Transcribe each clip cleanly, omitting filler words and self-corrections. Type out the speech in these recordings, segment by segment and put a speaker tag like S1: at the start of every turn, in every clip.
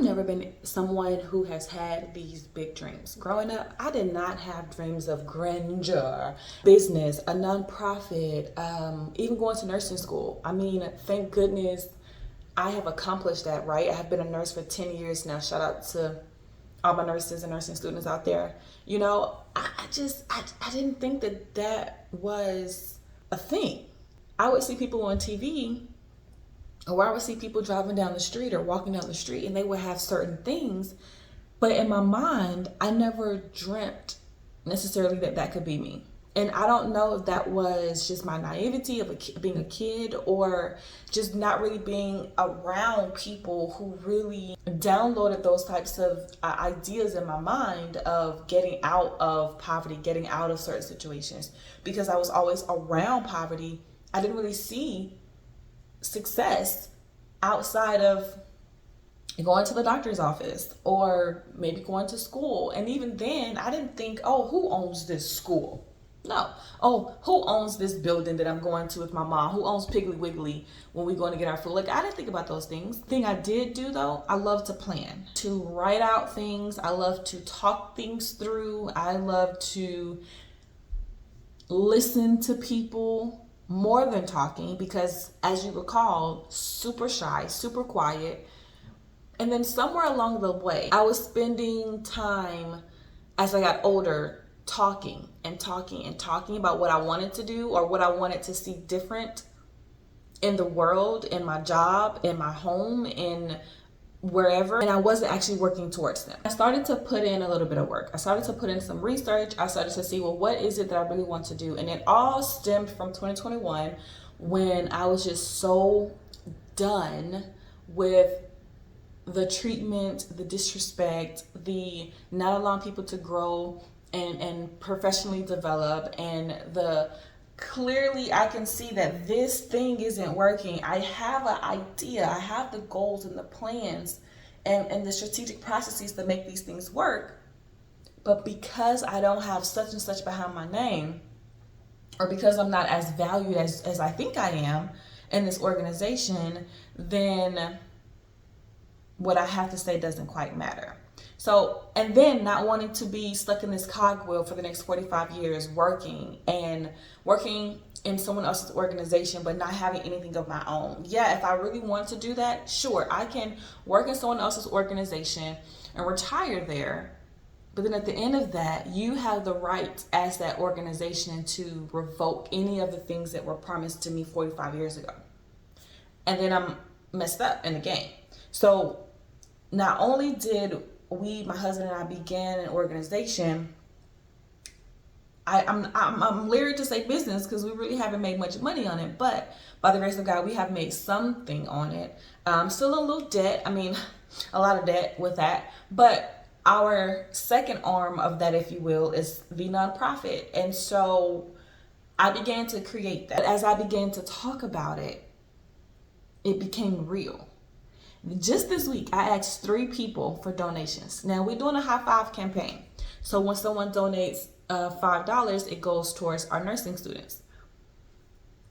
S1: never been someone who has had these big dreams. Growing up, I did not have dreams of grandeur, business, a nonprofit, even going to nursing school. I mean, thank goodness I have accomplished that, right? I have been a nurse for 10 years now. Shout out to all my nurses and nursing students out there. You know, I didn't think that that was a thing. I would see people on TV, or I would see people driving down the street or walking down the street, and they would have certain things. But in my mind, I never dreamt necessarily that that could be me. And I don't know if that was just my naivety of being a kid, or just not really being around people who really downloaded those types of ideas in my mind of getting out of poverty, getting out of certain situations. Because I was always around poverty, I didn't really see success outside of going to the doctor's office or maybe going to school. And even then, I didn't think, oh, who owns this school? No. Oh, who owns this building that I'm going to with my mom? Who owns Piggly Wiggly when we're going to get our food? Like, I didn't think about those things. The thing I did do, though, I love to plan, to write out things. I love to talk things through. I love to listen to people more than talking, because as you recall, super shy, super quiet. And then somewhere along the way, I was spending time as I got older talking about what I wanted to do or what I wanted to see different in the world, in my job, in my home, in wherever, and I wasn't actually working towards them. I started to put in a little bit of work. I started to put in some research. I started to see, well, what is it that I really want to do? And it all stemmed from 2021, when I was just so done with the treatment, the disrespect, the not allowing people to grow and professionally develop, and the clearly I can see that this thing isn't working. I have an idea, I have the goals and the plans and the strategic processes to make these things work. But because I don't have such and such behind my name, or because I'm not as valued as I think I am in this organization, then what I have to say doesn't quite matter. So, and then not wanting to be stuck in this cogwheel for the next 45 years, working in someone else's organization, but not having anything of my own. Yeah, if I really want to do that, sure, I can work in someone else's organization and retire there. But then at the end of that, you have the right as that organization to revoke any of the things that were promised to me 45 years ago. And then I'm messed up in the game. So not only did my husband and I began an organization, I'm leery to say business because we really haven't made much money on it, but by the grace of God, we have made something on it. Still a little debt. I mean, a lot of debt with that, but our second arm of that, if you will, is the nonprofit. And so I began to create that. As I began to talk about it, it became real. Just this week, I asked 3 people for donations. Now, we're doing a high five campaign. So when someone donates $5, it goes towards our nursing students.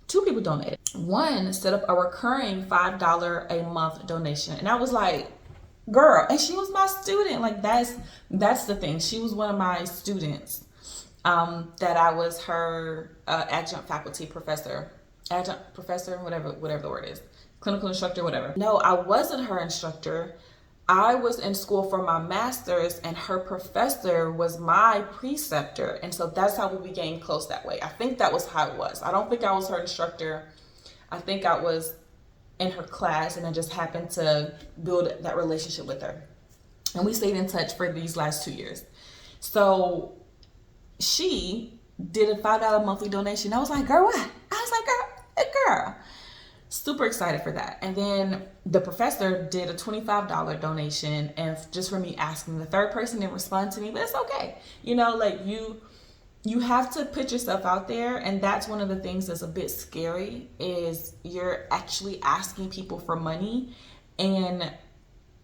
S1: 2 people donated. One set up a recurring $5 a month donation. And I was like, girl, and she was my student. Like, that's the thing. She was one of my students, that I was her adjunct professor, whatever the word is. Clinical instructor, whatever. No, I wasn't her instructor. I was in school for my master's, and her professor was my preceptor. And so that's how we became close that way. I think that was how it was. I don't think I was her instructor. I think I was in her class, and I just happened to build that relationship with her. And we stayed in touch for these last 2 years. So she did a $5 monthly donation. I was like, girl, what? I was like, girl. Super excited for that. And then the professor did a $25 donation, and just for me asking. The third person didn't respond to me, but it's okay. You know, like you have to put yourself out there, and that's one of the things that's a bit scary, is you're actually asking people for money, and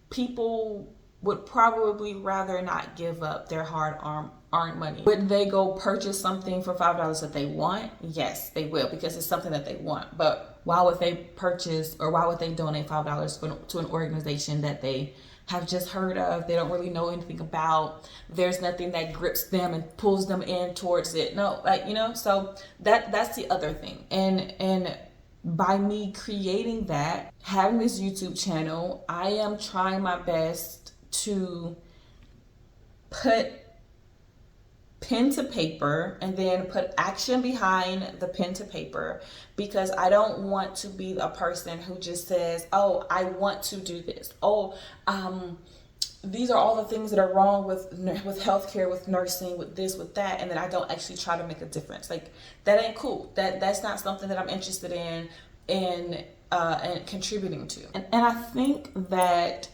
S1: people would probably rather not give up their hard-earned money. Would they go purchase something for $5 that they want? Yes, they will, because it's something that they want. But why would they purchase, or why would they donate $5 to an organization that they have just heard of, they don't really know anything about. There's nothing that grips them and pulls them in towards it. No, like, you know, so that's the other thing. And by me creating that, having this YouTube channel, I am trying my best to put pen to paper and then put action behind the pen to paper, because I don't want to be a person who just says, oh, I want to do this. Oh, these are all the things that are wrong with healthcare, with nursing, with this, with that, and then I don't actually try to make a difference. Like, that ain't cool. That's not something that I'm interested in and contributing to. And I think that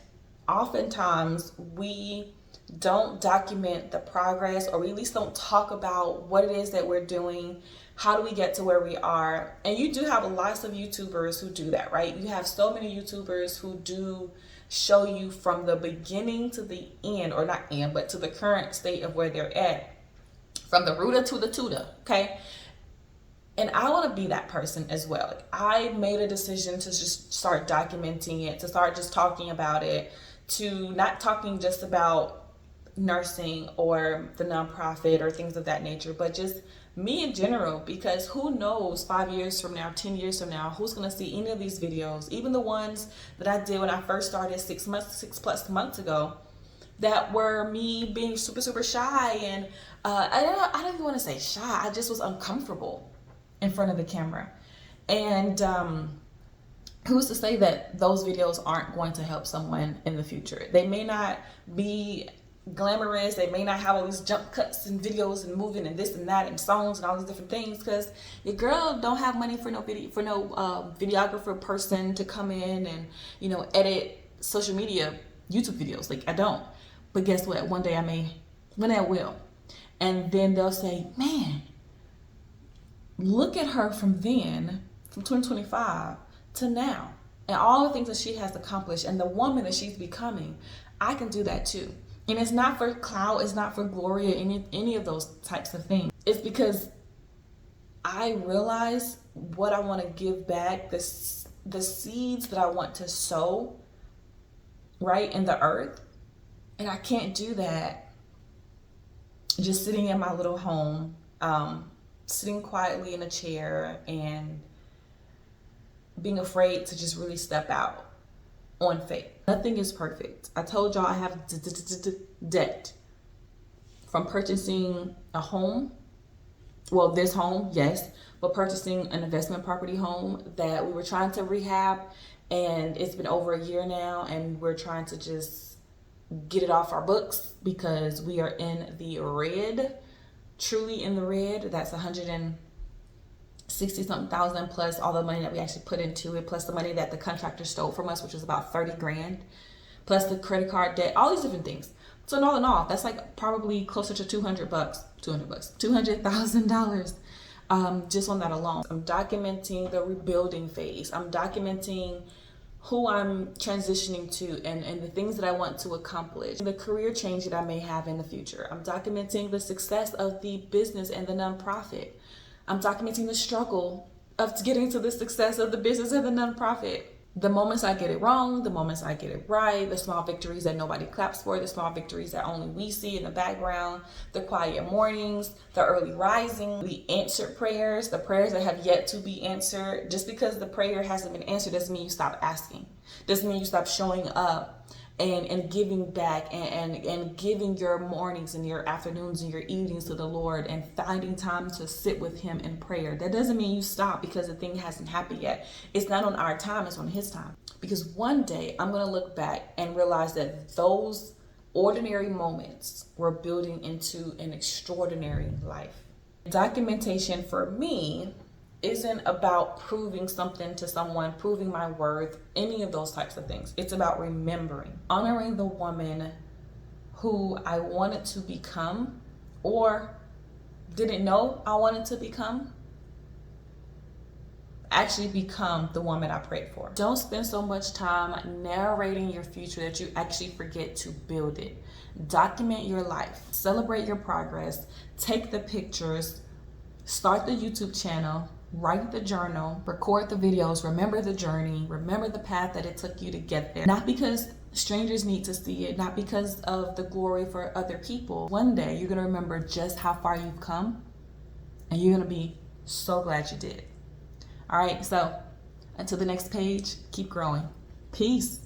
S1: oftentimes we don't document the progress, or we at least don't talk about what it is that we're doing. How do we get to where we are? And you do have lots of YouTubers who do that, right? You have so many YouTubers who do show you from the beginning to the end, or not end, but to the current state of where they're at, from the rooter to the tutor, okay? And I want to be that person as well. Like, I made a decision to just start documenting it, to start just talking about it, to not talking just about nursing or the nonprofit or things of that nature, but just me in general, because who knows 5 years from now, 10 years from now, who's going to see any of these videos, even the ones that I did when I first started 6 plus months ago, that were me being super shy. And I don't even want to say shy, I just was uncomfortable in front of the camera. And who's to say that those videos aren't going to help someone in the future? They may not be glamorous, they may not have all these jump cuts and videos and moving and this and that and songs and all these different things, because your girl don't have money for no videographer person to come in and, you know, edit social media YouTube videos. Like, I don't. But guess what? One day I will. And then they'll say, man, look at her from then, from 2025 to now, and all the things that she has accomplished and the woman that she's becoming. I can do that too. And it's not for clout, it's not for glory or any of those types of things. It's because I realize what I want to give back, the seeds that I want to sow, right, in the earth. And I can't do that just sitting in my little home, sitting quietly in a chair and being afraid to just really step out on faith. Nothing is perfect. I told y'all I have debt from purchasing a home. Well, this home, yes, but purchasing an investment property home that we were trying to rehab, and it's been over a year now, and we're trying to just get it off our books because we are in the red, truly in the red. That's 160 something thousand plus all the money that we actually put into it, plus the money that the contractor stole from us, which was about 30 grand, plus the credit card debt, all these different things. So in all, that's like probably closer to $200,000 just on that alone. I'm documenting the rebuilding phase. I'm documenting who I'm transitioning to and the things that I want to accomplish, the career change that I may have in the future. I'm documenting the success of the business and the nonprofit. I'm documenting the struggle of getting to the success of the business and the nonprofit. The moments I get it wrong, the moments I get it right, the small victories that nobody claps for, the small victories that only we see in the background, the quiet mornings, the early rising, the answered prayers, the prayers that have yet to be answered. Just because the prayer hasn't been answered doesn't mean you stop asking. Doesn't mean you stop showing up and giving back and giving your mornings and your afternoons and your evenings to the Lord and finding time to sit with him in prayer. That doesn't mean you stop because the thing hasn't happened yet. It's not on our time, it's on his time. Because one day I'm going to look back and realize that those ordinary moments were building into an extraordinary life. Documentation for me isn't about proving something to someone, proving my worth, any of those types of things. It's about remembering, honoring the woman who I wanted to become or didn't know I wanted to become. Actually become the woman I prayed for. Don't spend so much time narrating your future that you actually forget to build it. Document your life, celebrate your progress, take the pictures, start the YouTube channel, write the journal, record the videos, remember the journey, remember the path that it took you to get there. Not because Strangers need to see it, not because of the glory for other people. One day you're going to remember just how far you've come, and you're going to be so glad you did. All right, so until the next page, keep growing. Peace.